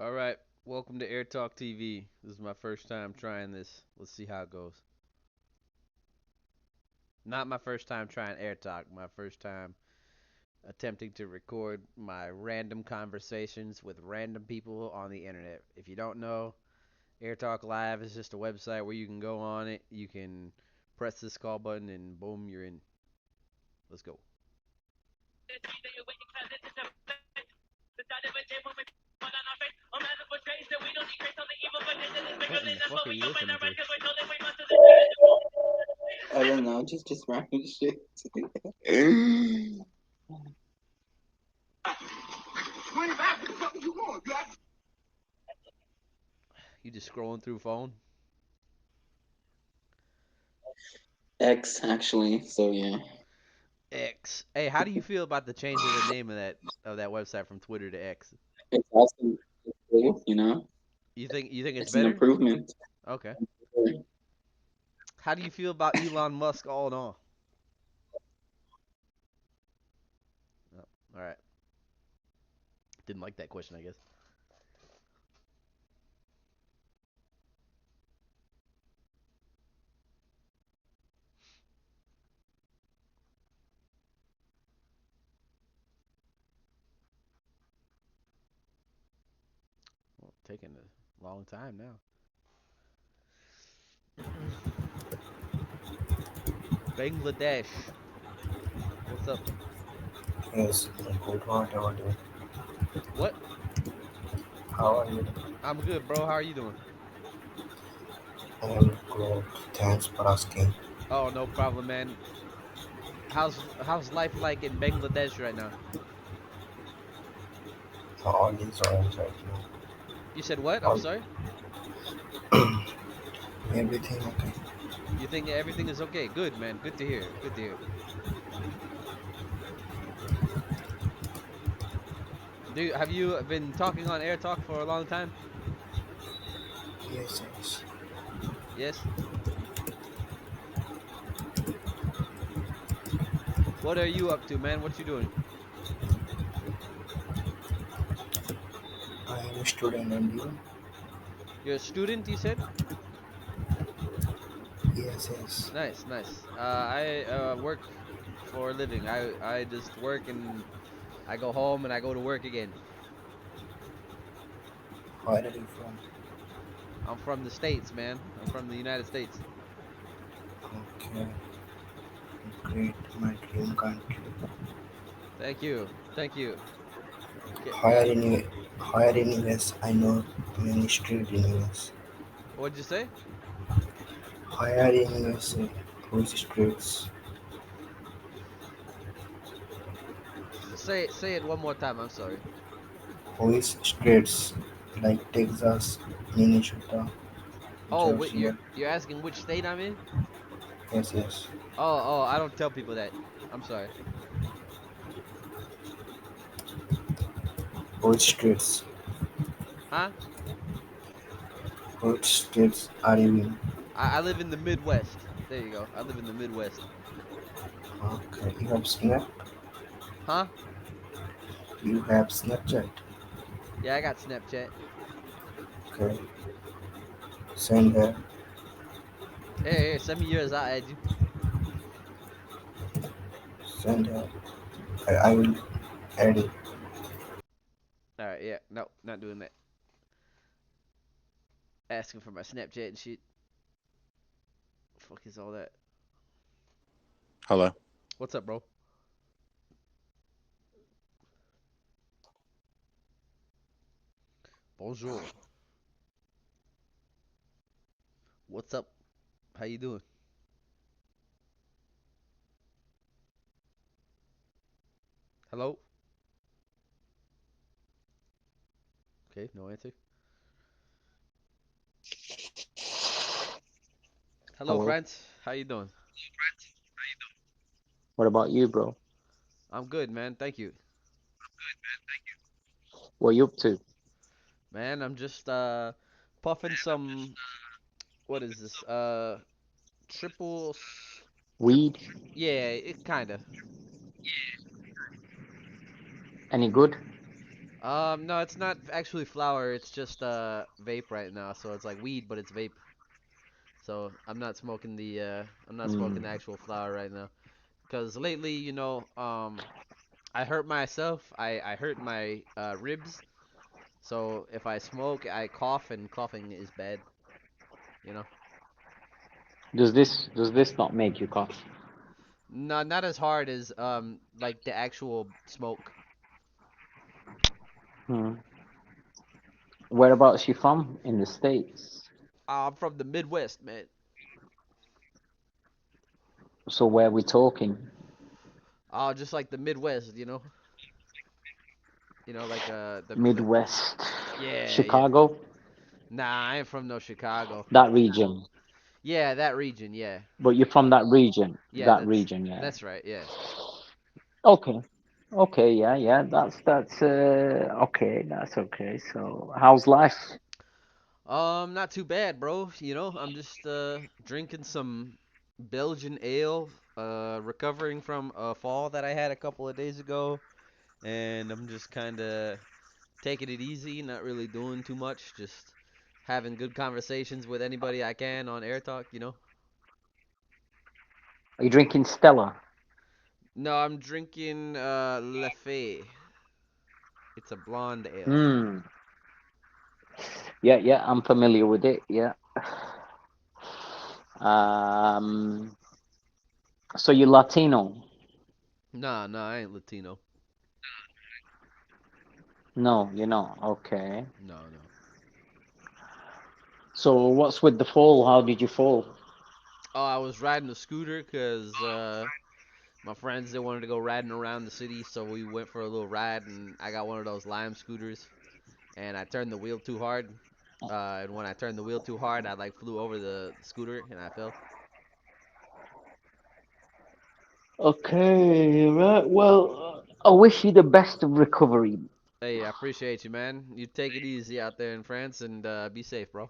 All right, welcome to Air Talk TV. This is my first time trying this. Let's see how it goes. Not my first time trying Air Talk, my first time attempting to record my random conversations with random people on the internet. If you don't know, Air Talk Live is just a website where you can go on it, you can press this call button, and boom, you're in. Let's go. What in the fuck are you listening to? I don't know, just random shit. You just scrolling through phone? X actually, so yeah. X. Hey, how do you feel about the change of the name of that website from Twitter to X? It's also cool, You think it's It's an better? improvement. Okay. How do you feel about Elon Musk all in all? Oh, all right. Didn't like that question, I guess. Well, taking a long time now. Bangladesh. What's up? Yes, good. What about you? What? How are you? I'm good, bro. How are you doing? I am good. Thanks for asking. Oh, no problem, man. How's life like in Bangladesh right now? All is alright right now. You said what? I'm All sorry. everything okay. You think everything is okay? Good, man. Good to hear. Good to hear. Have you been talking on Air Talk for a long time? Yes, yes. Yes. What are you up to, man? What you doing? I am a student and you? You're a student, you said? Yes, yes. Nice, nice. I work for a living. I just work and I go home and I go to work again. Where are you from? I'm from the States, man. I'm from the United States. Okay, great. My dream country. Thank you. Thank you. Okay. Higher in higher in US, I know many street in US. What'd you say? Higher in USA, whose streets? Say it one more time. I'm sorry. Whose streets? Like Texas, Minnesota, Oh, wait, you're Georgia. you're asking which state I'm in? Yes, yes. Oh, I don't tell people that. I'm sorry. Whose streets? Huh? Which states are you in? I live in the Midwest. There you go. I live in the Midwest. Okay, you have Snap? Huh? You have Snapchat? Yeah, I got Snapchat. Okay, send her, Hey, send me yours. I'll add you. send her. I will add it. All right. Yeah. No, not doing that. Asking for my Snapchat and shit. Fuck is all that? Hello. What's up, bro? Bonjour. What's up? How you doing? Hello? Okay, no answer. Hello, Hello. friends. How you doing? What about you, bro? I'm good, man. Thank you. What you up to? Man, I'm just puffing some what is this? Triple Weed? yeah, it kind of. Any good? No, it's not actually flower. It's just vape right now. So it's like weed, but it's vape. So I'm not smoking Mm. the actual flower right now. Cause lately, I hurt myself. I hurt my ribs. So if I smoke, I cough, and coughing is bad. You know. Does this not make you cough? No, not as hard as like the actual smoke. Hmm. Whereabouts you from? In the States. I'm from the Midwest, man. So where we talking? Oh, just like the Midwest, like the Midwest. yeah, yeah. Chicago? Nah, I ain't from no Chicago. That region. Yeah, that region, yeah. But you're from that region. Yeah, That that's region, yeah. that's right, yeah. Okay. Okay, yeah, yeah. That's okay, that's okay. So how's life? Not too bad, bro. I'm just drinking some Belgian ale, recovering from a fall that I had a couple of days ago, and I'm just kind of taking it easy, not really doing too much, just having good conversations with anybody I can on Air Talk. Are you drinking Stella? No, I'm drinking Leffe. It's a blonde ale. Hmm. Yeah, yeah, I'm familiar with it. Yeah. Um, so you're Latino? Nah, nah, I ain't Latino. No, you're not. Okay. No, no. So what's with the fall? How did you fall? Oh, I was riding a scooter 'cause my friends they wanted to go riding around the city, so we went for a little ride, and I got one of those Lime scooters, and I turned the wheel too hard. And when I turned the wheel too hard, I like flew over the scooter and I fell. Okay, right. Well, I wish you the best of recovery. Hey, I appreciate you, man. You take it easy out there in France and be safe, bro.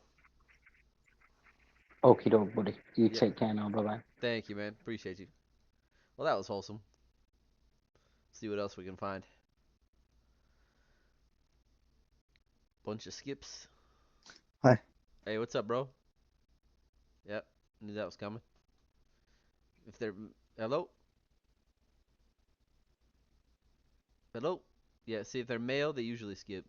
Okie doke, buddy. You Yeah, take care now. Bye bye. thank you, man. Appreciate you. Well, that was wholesome. See what else we can find. Bunch of skips. Hi. Hey, what's up, bro? Yep, knew that was coming. If they're hello, hello. Yeah, see if they're male, they usually skip.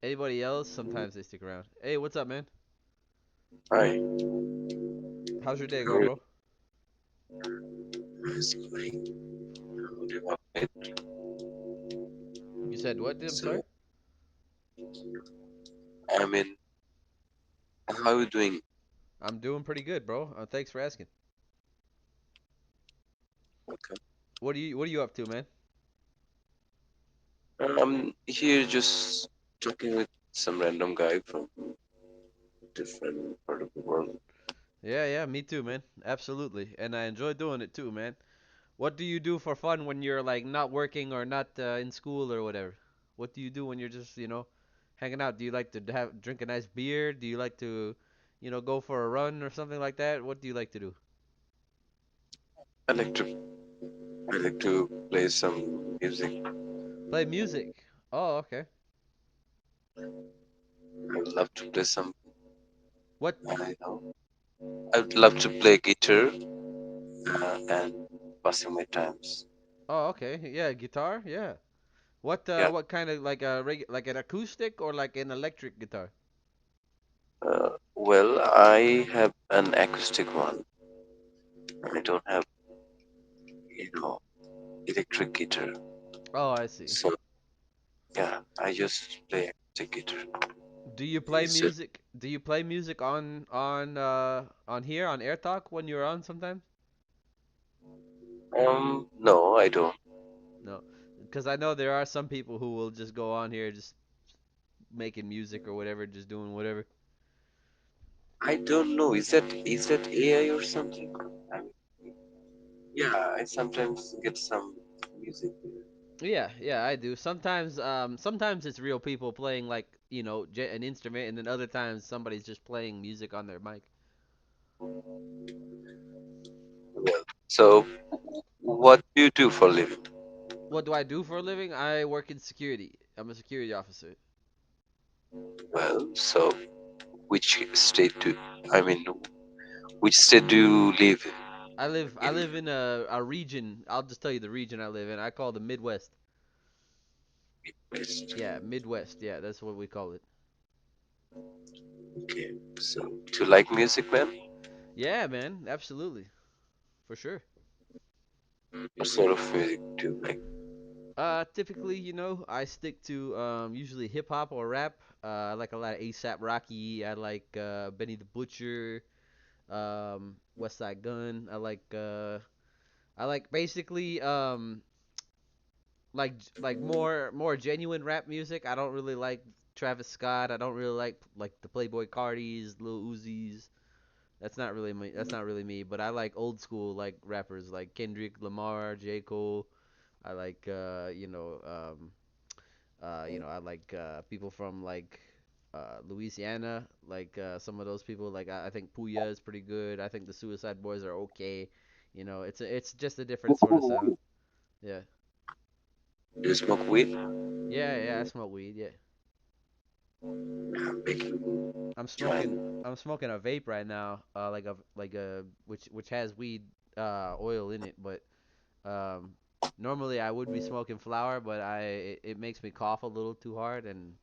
Anybody else? Sometimes they stick around. Hey, what's up, man? Hi. How's your day How going, are bro? you? It's going. How do you have it? You said what? I'm sorry. So, I mean, how are you doing? I'm doing pretty good, bro. Thanks for asking. Okay. What are you up to, man? I'm here just talking with some random guy from different part of the world. Yeah, yeah, me too, man. Absolutely. And I enjoy doing it too, man. What do you do for fun when you're like not working or not in school or whatever? What do you do when you're just, hanging out? Do you like to have drink a nice beer? Do you like to, go for a run or something like that? What do you like to do? I like to I like to play some music. Play music. Oh, okay. I would love to play some. What? I know. I would love to play guitar and passing my times. Oh, okay. Yeah, guitar. Yeah. Yeah. What kind of like a like an acoustic or like an electric guitar? Well, I have an acoustic one. I don't have, you know, electric guitar. Oh, I see. So yeah, I just play acoustic guitar. Do you play It's just, music? Do you play music on here on Air Talk when you're on sometimes? no, I don't. No, because I know there are some people who will just go on here just making music or whatever, just doing whatever. I don't know. Is that AI or something? I mean, yeah, I sometimes get some music. Yeah, yeah, I do. Sometimes it's real people playing like, an instrument, and then other times somebody's just playing music on their mic. Well, so what do you do for a living? What do I do for a living? I work in security. I'm a security officer. Well, so which state do I mean, which state do you live I in? live in a region. I'll just tell you the region I live in. I call the Midwest. West. Yeah, Midwest. Yeah, that's what we call it. Okay. So, do you like music, man? Yeah, man, absolutely, for sure. What sort of music do you like? Typically, I stick to usually hip hop or rap. I like a lot of ASAP Rocky. I like Benny the Butcher, West Side Gun. I like basically like more genuine rap music. I don't really like Travis Scott. I don't really like the Playboy Cardis, Lil Uzis. That's not really me. That's not really me. But I like old school like rappers like Kendrick Lamar, J Cole. I like I like people from like Louisiana, like some of those people. Like I think Puya is pretty good. I think the Suicide Boys are okay. It's just a different sort of sound. Yeah, Do you smoke weed? yeah. I smoke weed. Yeah, I'm making I'm smoking. joint. I'm smoking a vape right now. Like a which has weed oil in it, but um. Normally I would be smoking flower, but it makes me cough a little too hard, and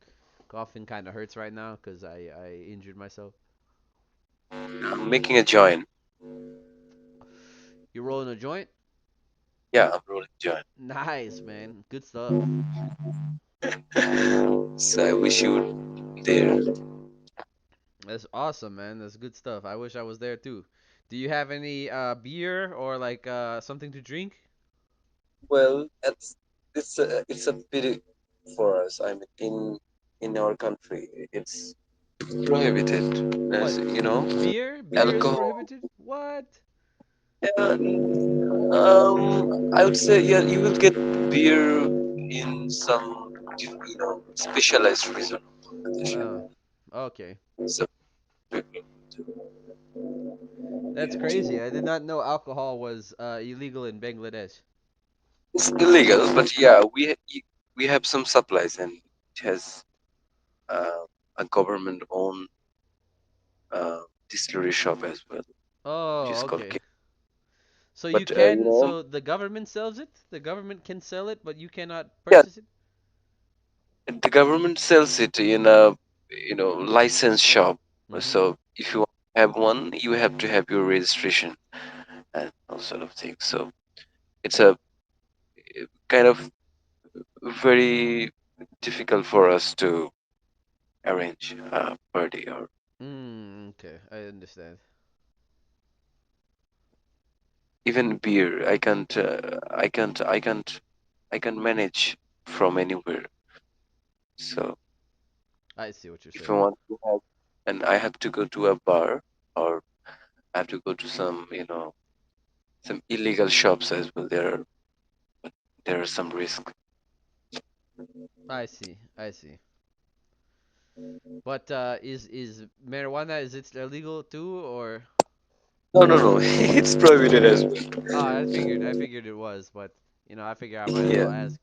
coughing kind of hurts right now because I injured myself. I'm making a joint. You rolling a joint? Yeah, I'm rolling joint. Nice, man. Good stuff. So I wish you were there. That's awesome, man. That's good stuff. I wish I was there too. Do you have any beer or like something to drink? Well, it's a pity for us. I mean, in our country, it's prohibited. As What? you know, Beer? Beer is alcohol. prohibited? What? I would say yeah, you will get beer in some specialized resort. Oh, okay. So That's crazy. I did not know alcohol was illegal in Bangladesh. it's illegal, but yeah, we have some supplies and it has uh, a government-owned distillery shop as well, which Oh, is called. okay. So you But can, so the government sells it? The government can sell it, but you cannot yeah, purchase it? the government sells it in a licensed shop. Mm-hmm. So if you have one, you have to have your registration and all sort of things. So it's a kind of very difficult for us to arrange a party or Okay, I understand. even beer. I can't manage from anywhere. So I see what you're if I saying. want to have, and I have to go to a bar or I have to go to some illegal shops as well. There are some risks. I see. I see. But is marijuana is it illegal too or No, no, no. It's prohibited as well. oh, I figured it was, but I figure I might as Yeah. well ask.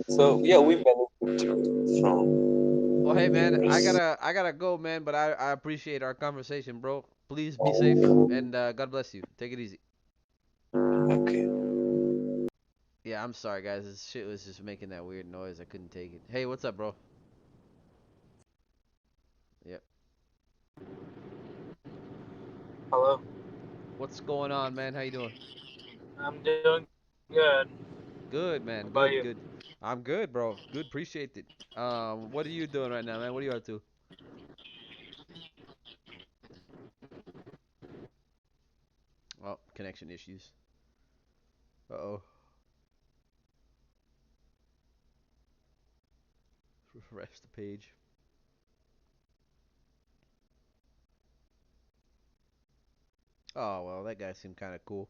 So yeah, we benefit from. Well, hey man, I gotta go, man, but I appreciate our conversation, bro. Please be safe and God bless you. Take it easy. Okay. Yeah, I'm sorry guys. This shit was just making that weird noise. I couldn't take it. Hey, what's up, bro? Yep. Hello. What's going on, man? How you doing? I'm doing good. Good, How man. about Good, you? good. I'm good, bro. Good, appreciate it. What are you doing right now, man? What are you up to? Oh, connection issues. Uh-oh. Refresh the page. Oh, well, that guy seemed kind of cool.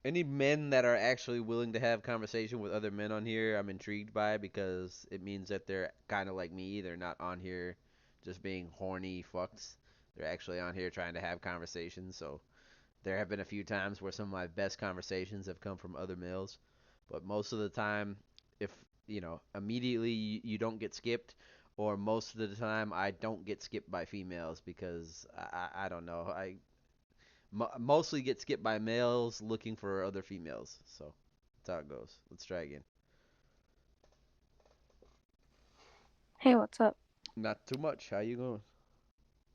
Any men that are actually willing to have conversation with other men on here, I'm intrigued by because it means that they're kind of like me. They're not on here just being horny fucks. They're actually on here trying to have conversations. So There have been a few times where some of my best conversations have come from other males, but most of the time, if immediately you don't get skipped, or most of the time I don't get skipped by females because I don't know. Mostly get skipped by males looking for other females. So that's how it goes. Let's try again. Hey, what's up? Not too much. How you going?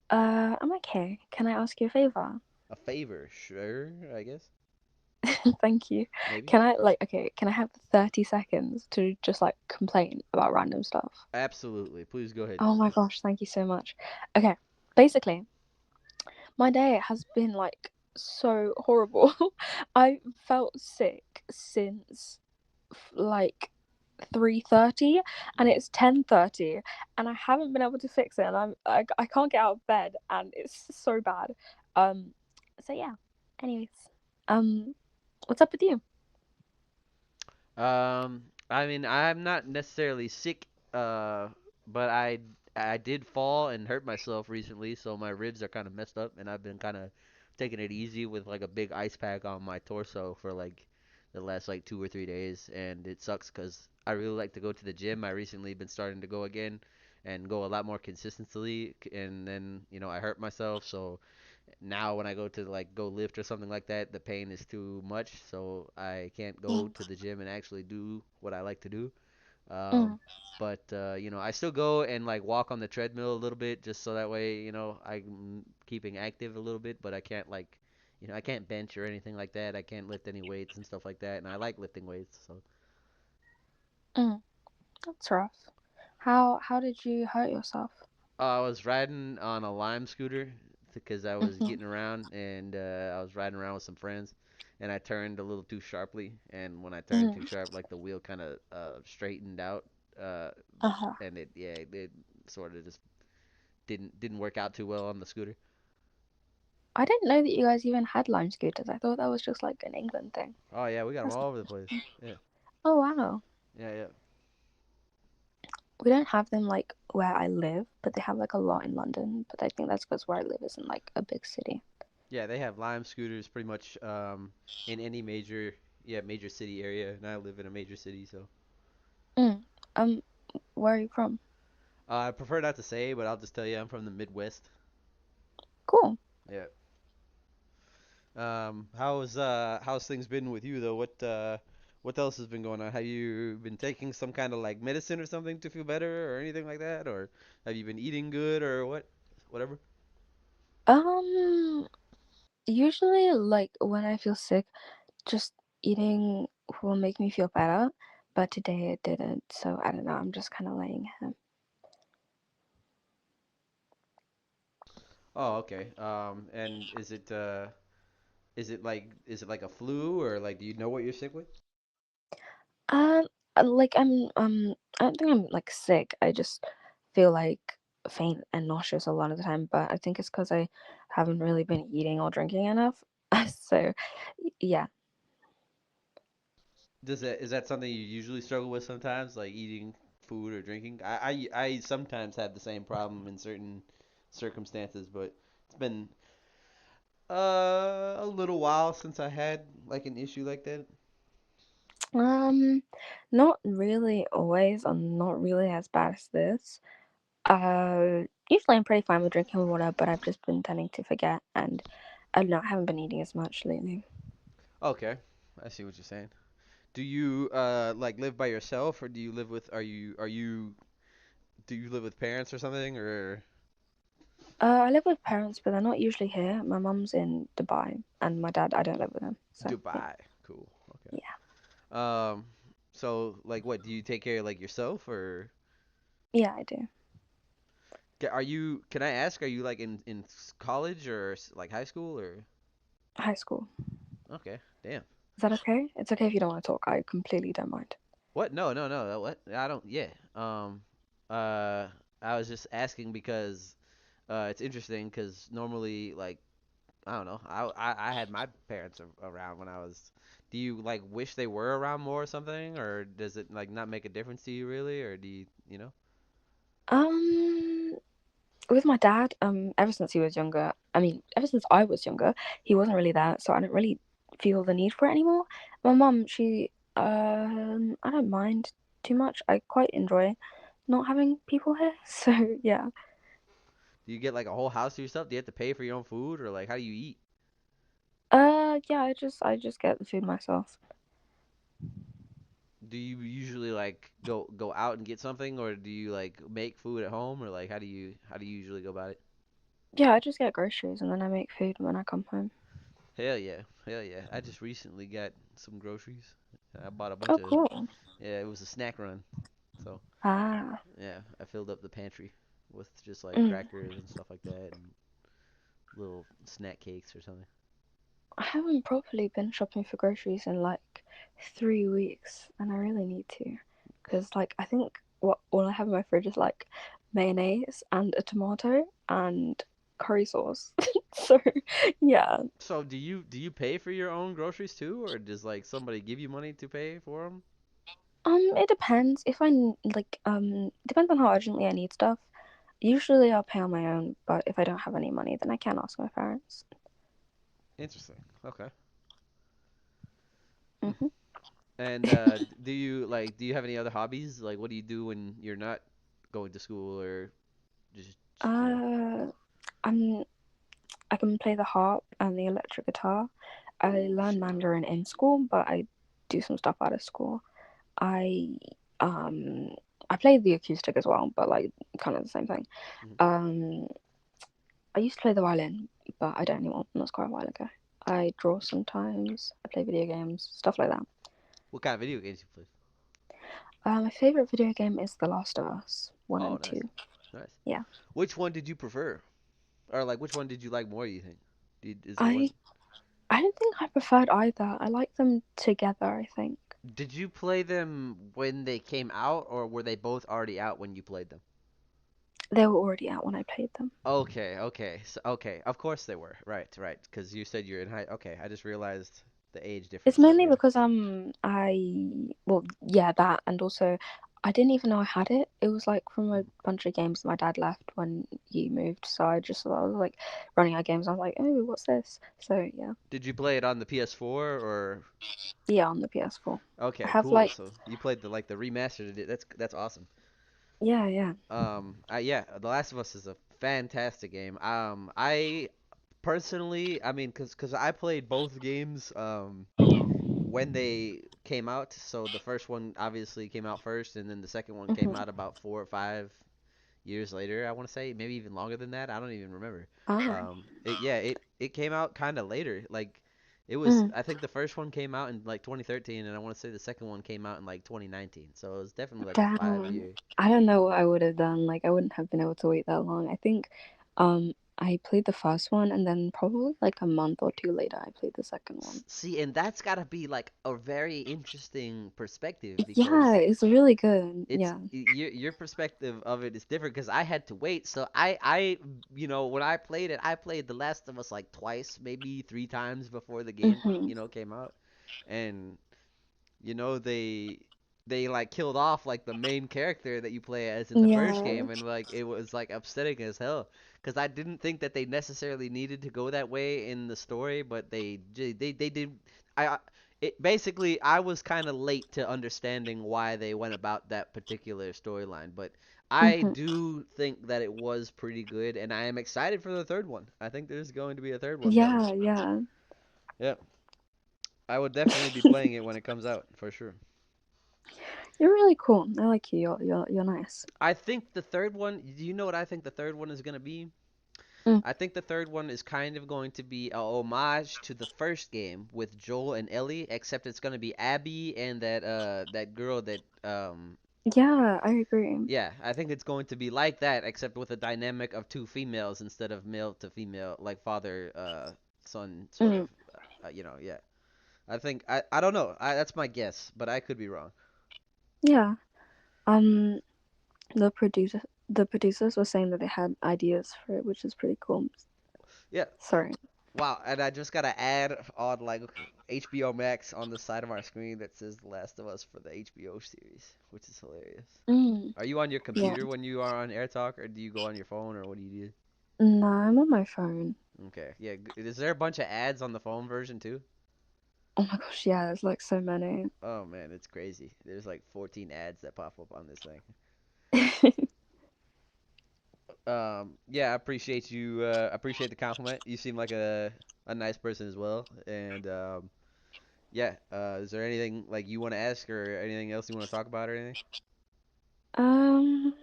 I'm okay. Can I ask you a favor? A favor, sure, I guess. Thank you. Maybe. Can I have 30 seconds to just like complain about random stuff? Absolutely. Please go ahead. Oh my gosh, thank you so much. Okay, basically, my day has been like so horrible. I felt sick since like 3:30 and it's 10:30 and I haven't been able to fix it and I can't get out of bed and it's so bad. Um so yeah. Anyways, um what's up with you? I mean, I'm not necessarily sick, but I did fall and hurt myself recently, so my ribs are kind of messed up, and I've been kind of taking it easy with like a big ice pack on my torso for like the last like 2 or 3 days, and it sucks because I really like to go to the gym. I recently been starting to go again and go a lot more consistently, and then I hurt myself, so now when I go to like go lift or something like that, the pain is too much, so I can't go Mm, to the gym and actually do what I like to do. mm, But I still go and like walk on the treadmill a little bit just so that way, I'm keeping active a little bit, but I can't like, I can't bench or anything like that. I can't lift any weights and stuff like that, and I like lifting weights, so mm. That's rough. How did you hurt yourself? I was riding on a Lime scooter because I was Hmm. getting around and I was riding around with some friends and I turned a little too sharply and when I turned too Mm. sharp like the wheel kind of straightened out uh Uh-huh. and it sort of just didn't work out too well on the scooter. I didn't know that you guys even had Lime scooters. I thought that was just like an England thing. Oh yeah, we got them That's all over the place. Yeah. Oh wow. Yeah, yeah. We don't have them like where I live, but they have like a lot in London. But I think that's because where I live isn't like a big city. Yeah, they have Lime scooters pretty much in any major city area and I live in a major city, so Mm. Um, where are you from? I prefer not to say, but I'll just tell you I'm from the Midwest. Cool. Yeah. How's things been with you though? What else has been going on? Have you been taking some kind of like medicine or something to feel better or anything like that? Or have you been eating good or whatever? Um, Usually like when I feel sick, just eating will make me feel better. But today it didn't, so I don't know. I'm just kind of laying here. Oh, okay. And is it like a flu or like do you know what you're sick with? Um, like I don't think I'm like sick. I just feel like faint and nauseous a lot of the time. But I think it's because I haven't really been eating or drinking enough. So, yeah. Does that is that something you usually struggle with sometimes, like eating food or drinking? I sometimes have the same problem in certain circumstances, but it's been a little while since I had like an issue like that. Um, Not really always, or not really as bad as this. Usually I'm pretty fine with drinking water, but I've just been tending to forget, and I don't know, I haven't been eating as much lately. Okay, I see what you're saying. Do you like live by yourself or do you live with do you live with parents or something or I live with parents, but they're not usually here. My mum's in Dubai, and my dad, I don't live with him. So yeah, Dubai? Cool. Okay. yeah, Um, so like what, do you take care of like yourself or yeah, I do. are you can I ask are you like in college or like high school or High school. okay, damn. Is that okay? It's okay if you don't want to talk. I completely don't mind. What? No, no, no. What? I don't. Yeah. Uh, I was just asking because it's interesting because normally, like, I don't know. I had my parents around when I was. Do you like wish they were around more or something, or does it like not make a difference to you really, or do you, you know? Um, with my dad, ever since he was younger, I mean, ever since I was younger, he wasn't really there, so I didn't really feel the need for it anymore. My mum, I don't mind too much. I quite enjoy not having people here, so yeah. Do you get like a whole house to yourself? Do you have to pay for your own food, or like how do you eat? Yeah, I just get the food myself. Do you usually like go out and get something, or do you like make food at home, or like how do you usually go about it? Yeah, I just get groceries and then I make food when I come home. Hell yeah, hell yeah. I just recently got some groceries. I bought a bunch Oh, of cool. yeah. It was a snack run, so Ah. yeah. I filled up the pantry with just like Mm. crackers and stuff like that, and little snack cakes or something. I haven't properly been shopping for groceries in like 3 weeks, and I really need to, because like I think what all I have in my fridge is like mayonnaise and a tomato and curry sauce. So yeah, So do you pay for your own groceries too, or does like somebody give you money to pay for them? it depends. If like depends on how urgently I need stuff. Usually I'll pay on my own, but if I don't have any money, then I can ask my parents. Interesting. Okay. Hmm. Hmm. And do you have any other hobbies? Like what do you do when you're not going to school or just Uh, I'm I can play the harp and the electric guitar. I Oh learned shit. Mandarin in school, but I do some stuff out of school. I um I play the acoustic as well, but like kind of the same thing. Mhm. Um, I used to play the violin, but I don't anymore. That was quite a while ago. I draw sometimes. I play video games, stuff like that. What kind of video games you play? My favorite video game is The Last of Us 1 Oh, and nice. 2. Nice. Yeah. Which one did you prefer? Or like which one did you like more, you think? Is there one? I I don't think I preferred either. I like them together, I think. Did you play them when they came out or were they both already out when you played them? They were already out when I played them. Okay, okay. So, okay, of course they were. Right, right. Because you said you're in high. Okay, I just realized the age It's difference. So mainly yeah. because well, yeah, that, and also I didn't even know I had it. It was like from a bunch of games my dad left when he moved, so I just thought I was like running out of games. I was like, oh, what's this? So yeah, Did you play it on the PS4 or? yeah, on the PS4. I Okay, have cool. like, So you played the remastered edition. That's awesome. yeah. Yeah, The Last of Us is a fantastic game. I personally, I mean, cause I played both games when they came out. So the first one obviously came out first, and then the second one came Hmm. out about 4 or 5 years later. I want to say maybe even longer than that. I don't even remember. Ah. It came out kind of later. Like it was. Mm. I think the first one came out in like 2013, and I want to say the second one came out in like 2019. So it was definitely like a five Damn. year. I don't know what I would have done. Like I wouldn't have been able to wait that long. I think I played the first one and then probably like a month or two later I played the second one. See, and that's gotta be like a very interesting perspective Yeah, because it's really good. it's Yeah. your perspective of it is different because I had to wait. So I when I played it, I played The Last of Us like twice, maybe 3 times before the game Hmm. came out, and they like killed off like the main character that you play as in the first Yeah. game, and like it was like upsetting as hell because I didn't think that they necessarily needed to go that way in the story, but they did. I it basically I was kind of late to understanding why they went about that particular storyline, but I Hmm. do think that it was pretty good, and I am excited for the third one. I think there's going to be a third one coming. Yeah. Yeah, I would definitely be playing it when it comes out for sure. You're really cool. I like you. You're nice. I think the third one, do you know what I think the third one is going to be? Mm. I think the third one is kind of going to be a homage to the first game with Joel and Ellie, except it's going to be Abby and that girl that Yeah, I agree. yeah, I think it's going to be like that except with a dynamic of two females instead of male to female like father son sort of Mm. yeah. I don't know. That's my guess, but I could be wrong. Yeah. Um, the producers were saying that they had ideas for it, which is pretty cool. Yeah. Sorry. Wow, and I just got to add on like HBO Max on the side of our screen that says The Last of Us for the HBO series, which is hilarious. Mm, Are you on your yeah. computer when you are on AirTalk, or do you go on your phone, or what do you do? No, I'm on my phone. Okay, yeah. Is there a bunch of ads on the phone version too? Oh my gosh, yeah, there's like so many. Oh man, it's crazy. There's like 14 ads that pop up on this thing. Yeah, I appreciate you. Appreciate the compliment. You seem like a nice person as well. And yeah. Is there anything like you want to ask or anything else you want to talk about or anything? Um,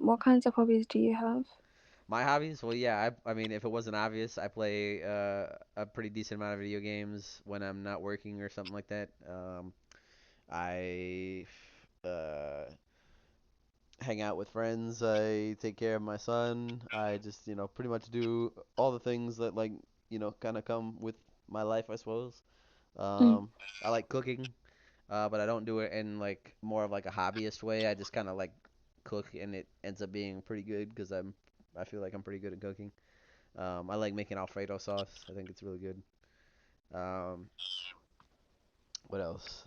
what kinds of hobbies do you have? My hobbies? Well, yeah. I mean, if it wasn't obvious, I play a pretty decent amount of video games when I'm not working or something like that. I uh hang out with friends. I take care of my son. I just, pretty much do all the things that like, kind of come with my life, I suppose. Mm. I like cooking, but I don't do it in like more of like a hobbyist way. I just kind of like cook, and it ends up being pretty good because I feel like I'm pretty good at cooking. I like making Alfredo sauce. I think it's really good. Um, what else?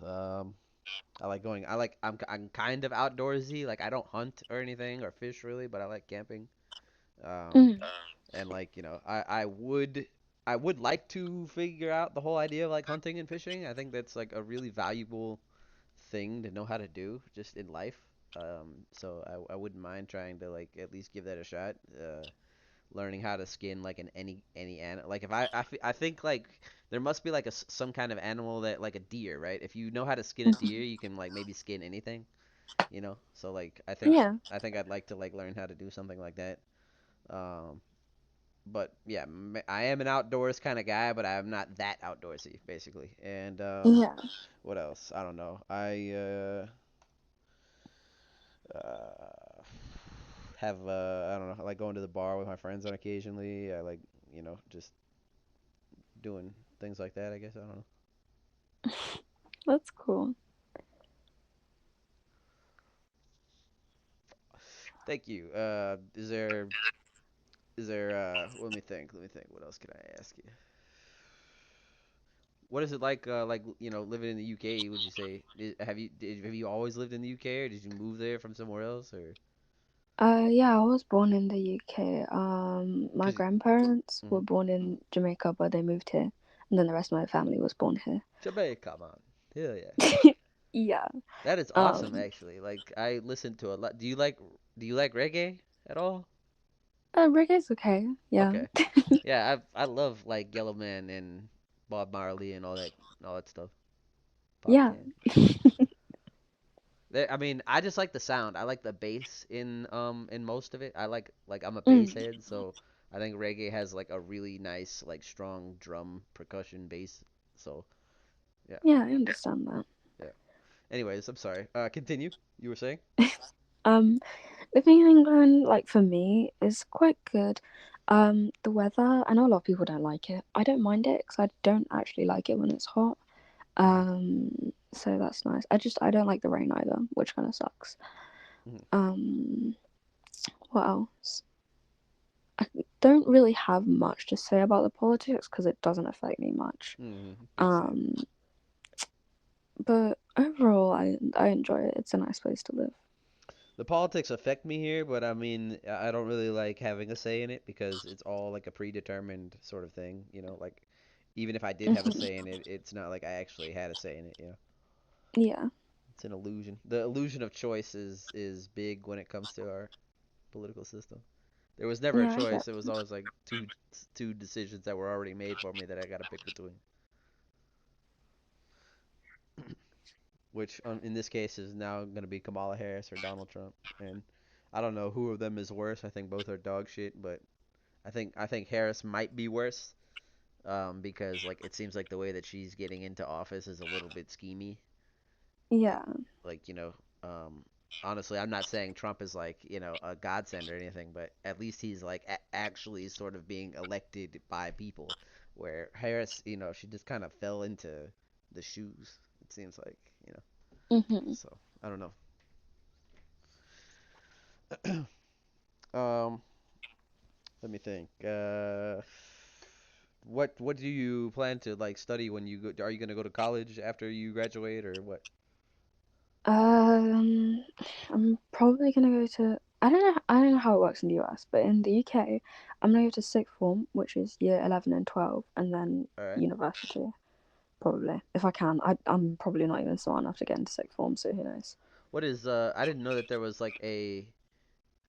I like going. I'm kind of outdoorsy. Like I don't hunt or anything or fish really, but I like camping. Um, Mm. and like I would like to figure out the whole idea of like hunting and fishing. I think that's like a really valuable thing to know how to do just in life. So I wouldn't mind trying to like at least give that a shot. Learning how to skin like any animal. Like if I think like there must be like some kind of animal that like a deer, right? If you know how to skin a deer, you can like maybe skin anything, you know? So like Yeah. I think I'd like to like learn how to do something like that. Um, but yeah, I am an outdoors kind of guy, but I'm not that outdoorsy basically. And Yeah. what else? I don't know. Uh, have I don't know. I like going to the bar with my friends on occasionally. I like just doing things like that. I guess I don't know. That's cool. Thank you. Is there let me think. Let me think. What else can I ask you? What is it like living in the UK? Would you say have you always lived in the UK, or did you move there from somewhere else, or Yeah, I was born in the UK. My cuz grandparents were mm born in Jamaica, but they moved here, and then the rest of my family was born here. Jamaica, man. Hell yeah. Yeah. That is awesome Um, actually. Like I listen to a lot. Do you like reggae at all? reggae's okay. Yeah. Okay. Yeah, I love like Yellowman and Bob Marley and all that stuff. Pop Yeah. can. I mean, I just like the sound. I like the bass in most of it. I like I'm a bass Mm. head, so I think reggae has like a really nice like strong drum percussion bass. So, yeah. Yeah, I understand that. Yeah. Anyways, I'm sorry. Continue. You were saying? Um, living in England, like for me, is quite good. The weather, I know a lot of people don't like it. I don't mind it because I don't actually like it when it's hot. Mhm. So that's nice. I don't like the rain either, which kind of sucks. Mhm. Um, what else? I don't really have much to say about the politics because it doesn't affect me much. Mhm. Yeah, same. Um, but overall, I enjoy it. It's a nice place to live. The politics affect me here, but I mean, I don't really like having a say in it because it's all like a predetermined sort of thing, like even if I did have a Mhm. say in it, it's not like I actually had a say in it. Yeah. It's an illusion. The illusion of choice is big when it comes to our political system. There was never a Yeah, I get. choice. It was always like two decisions that were already made for me that I got to pick between, which in this case is now going to be Kamala Harris or Donald Trump, and I don't know who of them is worse. I think both are dog shit, but I think Harris might be worse, because like it seems like the way that she's getting into office is a little bit schemy. Like Yeah. like um, honestly, I'm not saying Trump is like a godsend or anything, but at least he's like actually sort of being elected by people. Where Harris, she just kind of fell into the shoes. It seems like you know. Mhm. So I don't know. Um, Let me think. what do you plan to like study when you go? Are you gonna go to college after you graduate or what? Um, I'm probably gonna go to. I don't know how it works in the US, but in the UK, I'm gonna go to sixth form, which is year 11 and 12, and then All right. university, probably if I can. I'm probably not even smart enough to get into sixth form, so who knows? What is I didn't know that there was like a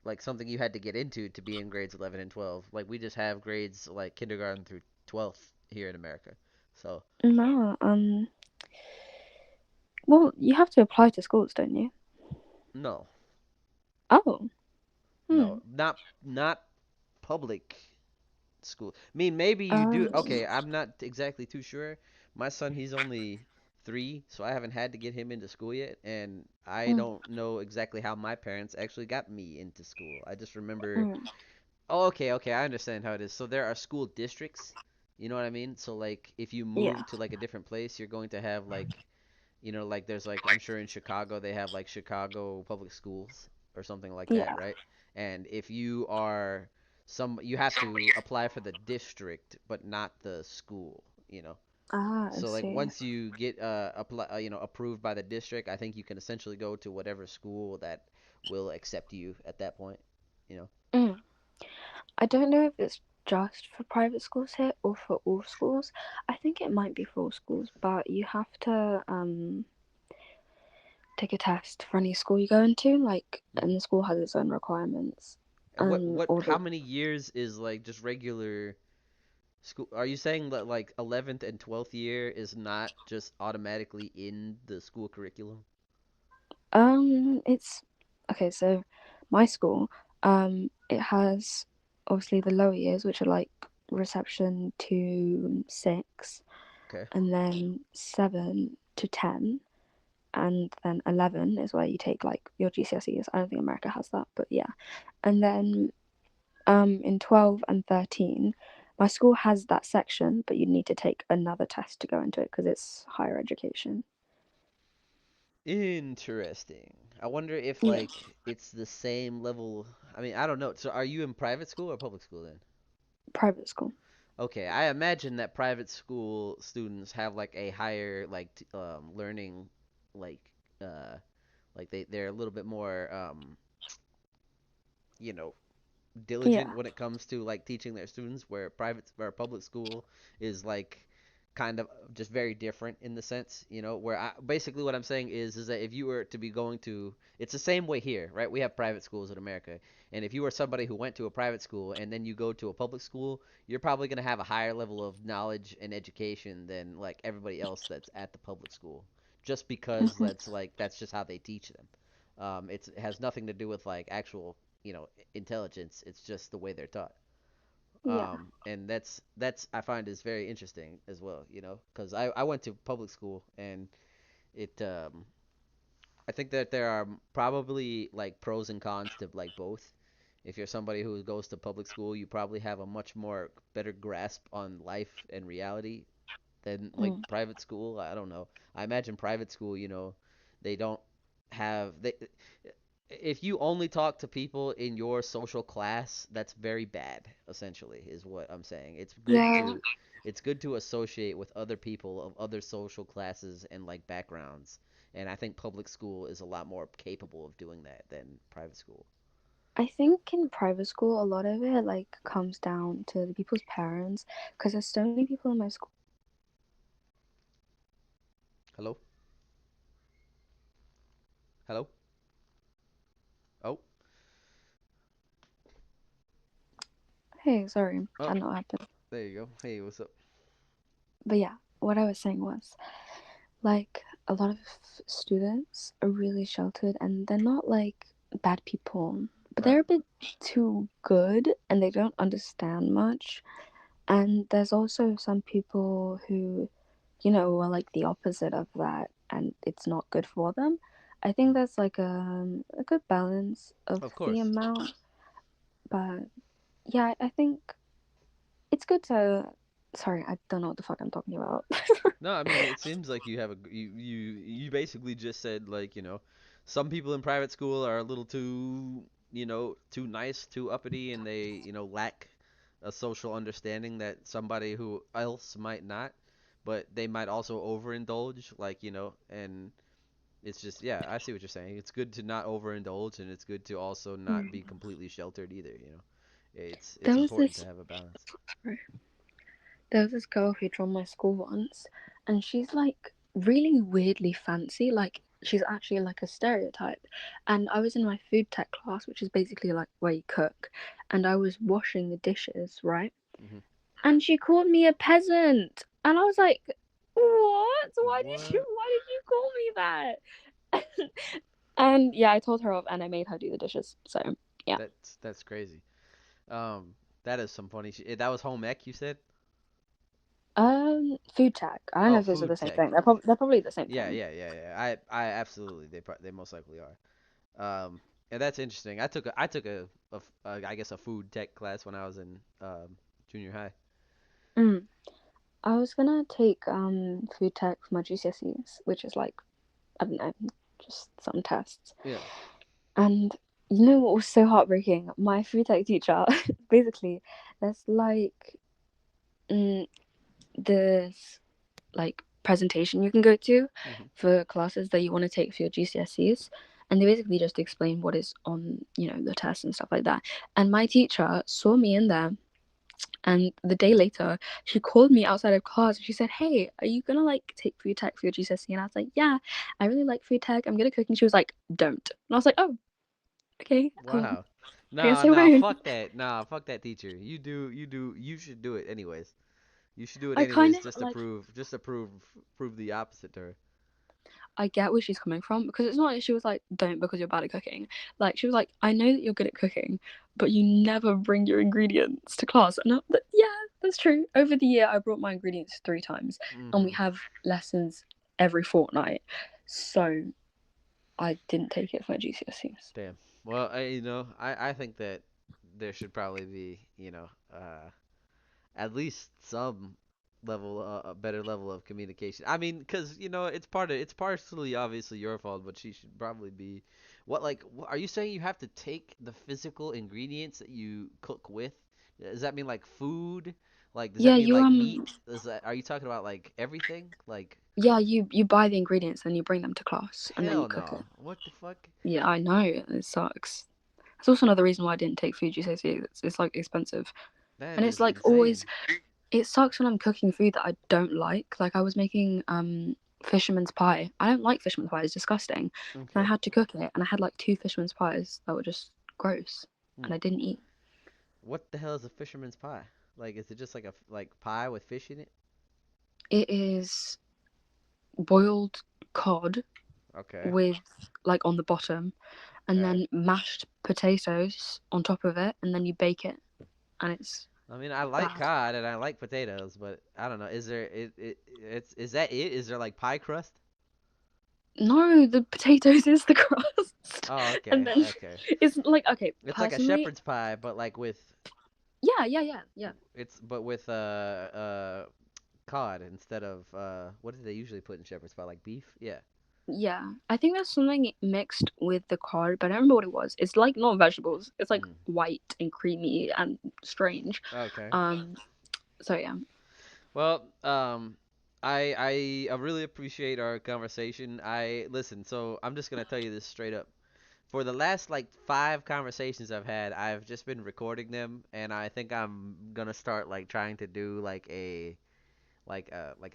like something you had to get into to be in grades 11 and 12. Like we just have grades like kindergarten through 12th here in America. So, No, well, you have to apply to schools, don't you? no. Oh, No, hmm. not public school. I mean, maybe you do. Um, Okay, I'm not exactly too sure. My son, he's only 3, so I haven't had to get him into school yet, and I mm, don't know exactly how my parents actually got me into school. I just remember. mm, Oh, okay, I understand how it is. So there are school districts. You know what I mean? So like, if you yeah, move to like a different place, you're going to have like, like there's like I'm sure in Chicago they have like Chicago public schools or something like that, yeah. right? And if you are you have to apply for the district but not the school, you know. Ah, I So like see. once you get approved by the district, I think you can essentially go to whatever school that will accept you at that point, you know. Mm. I don't know if it's just for private schools here or for all schools. I think it might be for all schools, but you have to take a test for any school you go into, like, Mm. and the school has its own requirements And and all how the many years is like just regular school? Are you saying that like 11th and 12th year is not just automatically in the school curriculum? it's okay, so my school, it has obviously the lower years, which are like reception to 6, Okay. and then 7 to 10, and then 11 is where you take like your GCSEs. I don't think America has that, but yeah. And then in 12 and 13, my school has that section, but you need to take another test to go into it because it's higher education. Interesting. I wonder if Yeah, like it's the same level. I mean, I don't know. So are you in private school or public school then? private school. Okay, I imagine that private school students have like a higher like learning like uh they're a little bit more you know diligent Yeah. when it comes to like teaching their students where public school is like kind of just very different in the sense, where basically what I'm saying is that if you were to be going to it's the same way here, right? We have private schools in America. And if you are somebody who went to a private school and then you go to a public school, you're probably going to have a higher level of knowledge and education than like everybody else that's at the public school just because Hmm. that's just how they teach them. It has nothing to do with like actual intelligence. It's just the way they're taught. Yeah. And that's I find is very interesting as well, because I went to public school and it I think that there are probably like pros and cons to like both. If you're somebody who goes to public school, you probably have a much more better grasp on life and reality than like Mm. private school. I don't know. I imagine private school, they don't have they if you only talk to people in your social class, that's very bad, essentially, is what I'm saying. Yeah. It's good to associate with other people of other social classes and like backgrounds. And I think public school is a lot more capable of doing that than private school. I think in private school, a lot of it like comes down to the people's parents because there's so many people in my school. Hello? Hello? Oh. Hey, sorry, I Oh, don't know what happened. there you go. Hey, what's up? But yeah, what I was saying was like a lot of students are really sheltered and they're not like bad people, but Right. they're a bit too good and they don't understand much. And there's also some people who, are like the opposite of that and it's not good for them. I think that's like a good balance of Of the course. amount, but yeah, I think it's good to. Sorry, I don't know what the fuck I'm talking about. No, I mean it seems like you have you basically just said like, some people in private school are a little too, too nice, too uppity, and they, lack a social understanding that somebody who else might not, but they might also overindulge, like, and it's just, yeah, I see what you're saying. It's good to not overindulge, and it's good to also not be Mm. completely sheltered either. It's There was important to this have a balance. there was this girl who joined my school once, and she's like really weirdly fancy. Like she's actually like a stereotype. And I was in my food tech class, which is basically like where you cook, and I was washing the dishes, right? Hmm. And she called me a peasant, and I was like, "What? What? Why did you call me that?" And yeah, I told her off, and I made her do the dishes. So yeah. That's crazy. Um, that is some funny shit. That was home ec, you said? Food tech. I don't know Oh, if those are the food same tech. thing. They're probably the same Yeah, thing. yeah, yeah, yeah. I absolutely they most likely are. And that's interesting. I guess a food tech class when I was in junior high. Mm. I was gonna take food tech for my GCSEs, which is like I don't know, just some tests. Yeah. And you know what was so heartbreaking? My food tech teacher, basically, there's like mm, this like presentation you can go to Hmm. for classes that you want to take for your GCSEs, and they basically just explain what is on the test and stuff like that. And my teacher saw me in there. And the day later, she called me outside of class and she said, "Hey, are you gonna like take food tech for your GCSE?" And I was like, "Yeah, I really like food tech. I'm gonna cook." And she was like, "Don't." And I was like, "Oh, okay. Wow. I guess No, I no, won't." fuck that. Nah, fuck that teacher. You should do it anyways. You should do it I kind anyways of just to like. prove the opposite to her. I get where she's coming from because it's not like she was like, "Don't because you're bad at cooking." Like she was like, "I know that you're good at cooking, but you never bring your ingredients to class." And yeah, that's true. Over the year, I brought my ingredients 3 times, and we Hmm. have lessons every fortnight. So I didn't take it for my GCSEs. Damn. Well, I think that there should probably be, at least some level, a better level of communication. I mean, because it's partially obviously your fault, but she should probably be. Are you saying you have to take the physical ingredients that you cook with? Does that mean like food? Like, does that Yeah, mean you like meat? Are you talking about like everything? Like, yeah, you buy the ingredients and you bring them to class and then you hell cook it. no. What the fuck? Yeah, I know it sucks. That's also another reason why I didn't take food GCSE. It's like expensive, That and it's is like always. insane. It sucks when I'm cooking food that I don't like. Like I was making fisherman's pie. I don't like fisherman's pie. It's disgusting. And I Okay. had to cook it, and I had like 2 fisherman's pies that were just gross, Hmm. and I didn't eat. What the hell is a fisherman's pie? Like, is it just like a pie with fish in it? It is boiled cod Okay. with like on the bottom, and Okay. then mashed potatoes on top of it, and then you bake it, and it's I mean, I like bad. cod and I like potatoes, but I don't know. Is that it? Is there like pie crust? No, the potatoes is the crust, Oh, and okay. then Okay. it's like okay. It's like a Personally, shepherd's pie, but like with yeah. cod instead of what do they usually put in shepherd's pie? Like beef? Yeah. Yeah, I think there's something mixed with the cod, but I don't remember what it was. It's like not vegetables. It's like Mm. white and creamy and strange. Okay. Um, so yeah. Well, I really appreciate our conversation. I listen, so I'm just gonna tell you this straight up. For the last like 5 conversations I've had, I've just been recording them, and I think I'm gonna start like trying to do like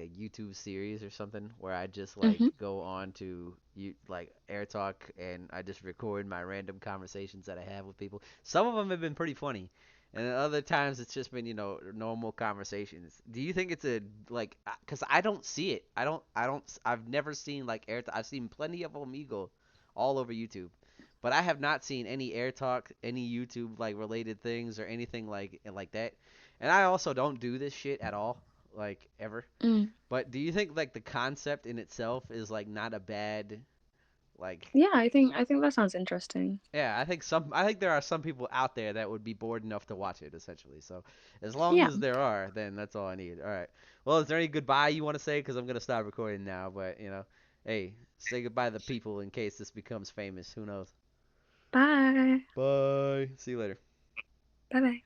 a YouTube series or something where I just like Hmm. go on to you like Air Talk and I just record my random conversations that I have with people. Some of them have been pretty funny, and then other times it's just been normal conversations. Do you think it's a like? Cause I don't see it. I've never seen like Air Talk. I've seen plenty of Omegle all over YouTube. But I have not seen any Air Talk, any YouTube like related things or anything like that. And I also don't do this shit at all, like ever. Mm. But do you think like the concept in itself is like not a bad like Yeah, I think that sounds interesting. yeah, I think there are some people out there that would be bored enough to watch it essentially. So as long Yeah. as there are, then that's all I need. All right. Well, is there any goodbye you want to say? Because I'm gonna stop recording now. But hey, say goodbye to the people in case this becomes famous. Who knows? Bye. Bye. See you later. Bye bye.